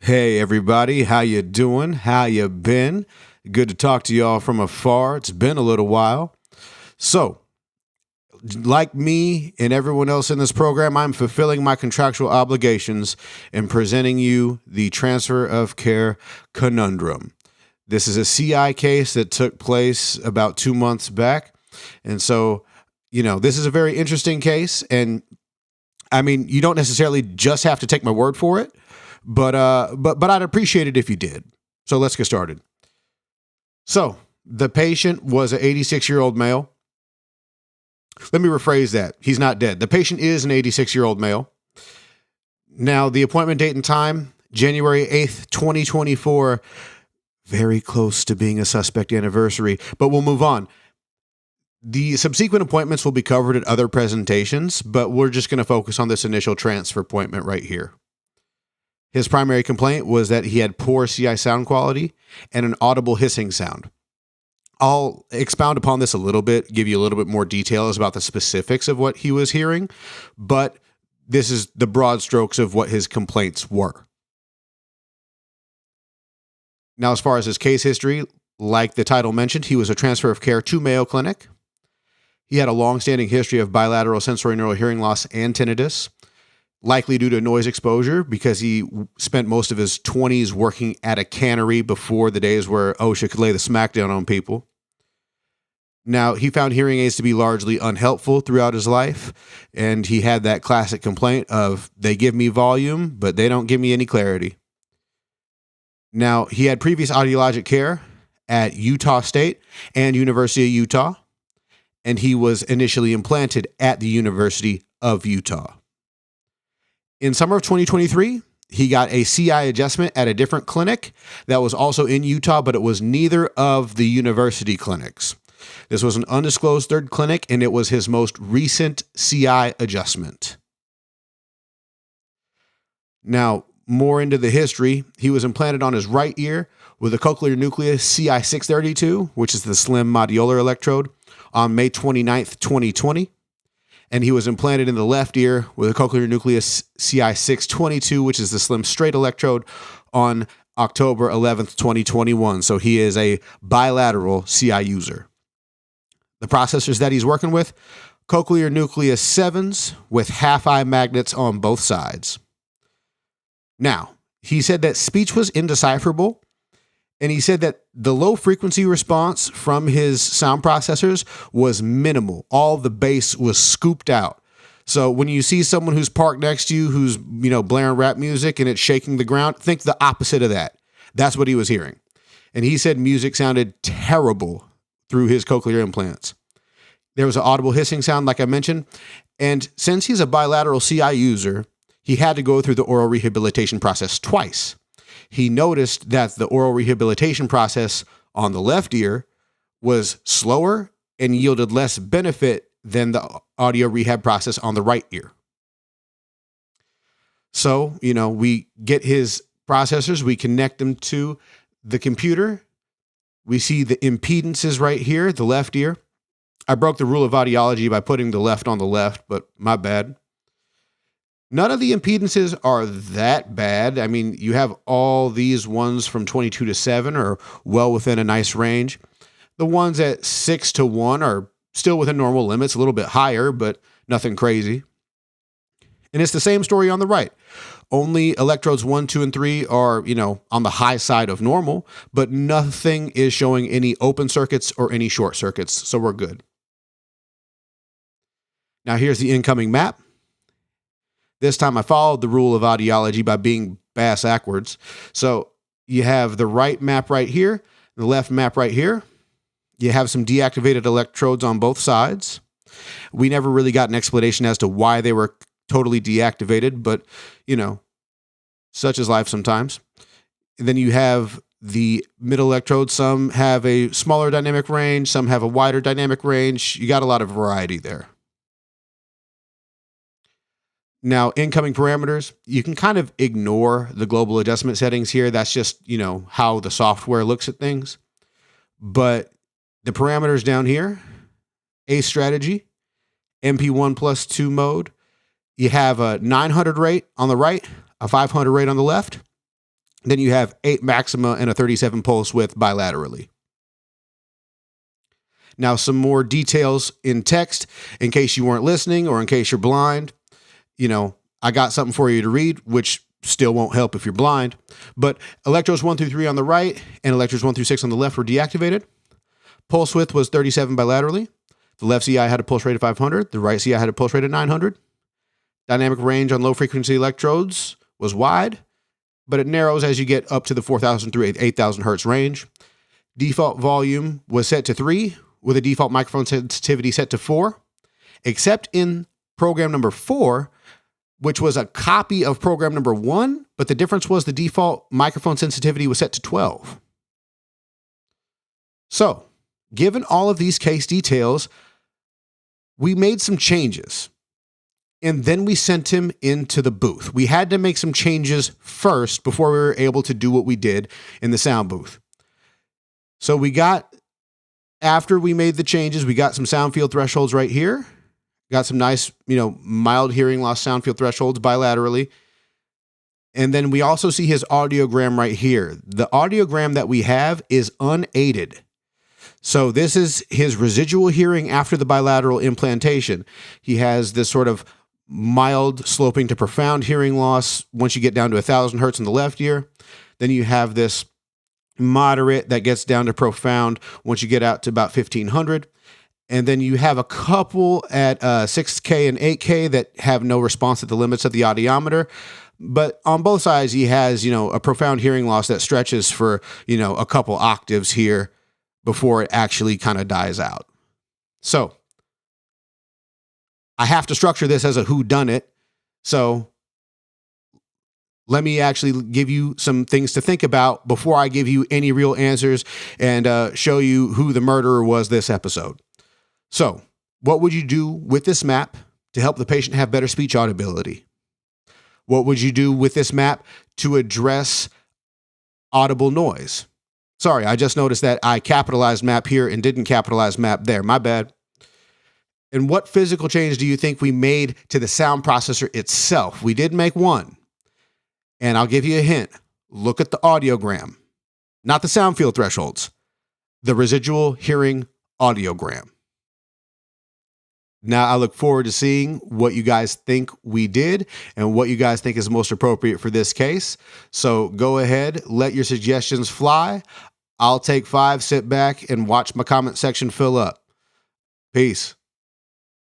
Hey everybody, how you doing? How you been? Good to talk to y'all from afar. It's been a little while. So, like me and everyone else in this program, I'm fulfilling my contractual obligations and presenting you the transfer of care conundrum. This is a CI case that took place about 2 months back. And so, this is a very interesting case. And I mean, you don't necessarily just have to take my word for it, but I'd appreciate it if you did. So let's get started. So the patient was an 86-year-old male. Let me rephrase that. He's not dead. The patient is an 86-year-old male. Now, the appointment date and time, January 8th, 2024, very close to being a suspect anniversary, but we'll move on. The subsequent appointments will be covered at other presentations, but we're just going to focus on this initial transfer appointment right here. His primary complaint was that he had poor CI sound quality and an audible hissing sound. I'll expound upon this a little bit, give you a little bit more details about the specifics of what he was hearing, but this is the broad strokes of what his complaints were. Now, as far as his case history, like the title mentioned, he was a transfer of care to Mayo Clinic. He had a long-standing history of bilateral sensorineural hearing loss and tinnitus, likely due to noise exposure because he spent most of his 20s working at a cannery before the days where OSHA could lay the smackdown on people. Now, he found hearing aids to be largely unhelpful throughout his life, and he had that classic complaint of, they give me volume, but they don't give me any clarity. Now, he had previous audiologic care at Utah State and University of Utah, and he was initially implanted at the University of Utah. In summer of 2023, he got a CI adjustment at a different clinic that was also in Utah, but it was neither of the university clinics. This was an undisclosed third clinic, and it was his most recent CI adjustment. Now, more into the history, he was implanted on his right ear with a cochlear nucleus CI632, which is the slim modular electrode, on May 29th, 2020. And he was implanted in the left ear with a cochlear nucleus CI622, which is the slim straight electrode, on October 11th, 2021. So he is a bilateral CI user. The processors that he's working with, cochlear nucleus 7s with half-eye magnets on both sides. Now, he said that speech was indecipherable, and he said that the low frequency response from his sound processors was minimal. All the bass was scooped out. So when you see someone who's parked next to you who's, blaring rap music and it's shaking the ground, think the opposite of that. That's what he was hearing. And he said music sounded terrible through his cochlear implants. There was an audible hissing sound, like I mentioned. And since he's a bilateral CI user, he had to go through the oral rehabilitation process twice. He noticed that the oral rehabilitation process on the left ear was slower and yielded less benefit than the audio rehab process on the right ear. So, we get his processors, we connect them to the computer. We see the impedances right here, the left ear. I broke the rule of audiology by putting the left on the left, but my bad. None of the impedances are that bad. I mean, you have all these ones from 22 to 7 are well within a nice range. The ones at 6 to 1 are still within normal limits, a little bit higher, but nothing crazy. And it's the same story on the right. Only electrodes 1, 2, and 3 are, on the high side of normal, but nothing is showing any open circuits or any short circuits, so we're good. Now here's the incoming map. This time I followed the rule of audiology by being bass backwards. So you have the right map right here, the left map right here. You have some deactivated electrodes on both sides. We never really got an explanation as to why they were totally deactivated, but, such is life sometimes. And then you have the middle electrodes. Some have a smaller dynamic range. Some have a wider dynamic range. You got a lot of variety there. Now, incoming parameters, you can kind of ignore the global adjustment settings here. That's just, how the software looks at things. But the parameters down here, A strategy, MP1 plus 2 mode, you have a 900 rate on the right, a 500 rate on the left. Then you have 8 maxima and a 37 pulse width bilaterally. Now, some more details in text in case you weren't listening or in case you're blind. I got something for you to read, which still won't help if you're blind. But electrodes 1 through 3 on the right and electrodes 1 through 6 on the left were deactivated. Pulse width was 37 bilaterally. The left CI had a pulse rate of 500. The right CI had a pulse rate of 900. Dynamic range on low frequency electrodes was wide, but it narrows as you get up to the 4,000 through 8,000 hertz range. Default volume was set to 3, with a default microphone sensitivity set to 4, except in program number 4, which was a copy of program number 1, but the difference was the default microphone sensitivity was set to 12. So, given all of these case details, we made some changes. And then we sent him into the booth. We had to make some changes first before we were able to do what we did in the sound booth. So after we made the changes, we got some sound field thresholds right here. Got some nice, mild hearing loss sound field thresholds bilaterally. And then we also see his audiogram right here. The audiogram that we have is unaided. So this is his residual hearing after the bilateral implantation. He has this sort of mild sloping to profound hearing loss once you get down to 1,000 hertz in the left ear. Then you have this moderate that gets down to profound once you get out to about 1,500. And then you have a couple at 6K and 8K that have no response at the limits of the audiometer. But on both sides, he has, a profound hearing loss that stretches for, a couple octaves here before it actually kind of dies out. So I have to structure this as a whodunit. So let me actually give you some things to think about before I give you any real answers and show you who the murderer was this episode. So what would you do with this map to help the patient have better speech audibility? What would you do with this map to address audible noise? Sorry, I just noticed that I capitalized map here and didn't capitalize map there. My bad. And what physical change do you think we made to the sound processor itself? We did make one. And I'll give you a hint. Look at the audiogram, not the sound field thresholds, the residual hearing audiogram. Now I look forward to seeing what you guys think we did and what you guys think is most appropriate for this case. So go ahead, let your suggestions fly. I'll take 5, sit back, and watch my comment section fill up. Peace.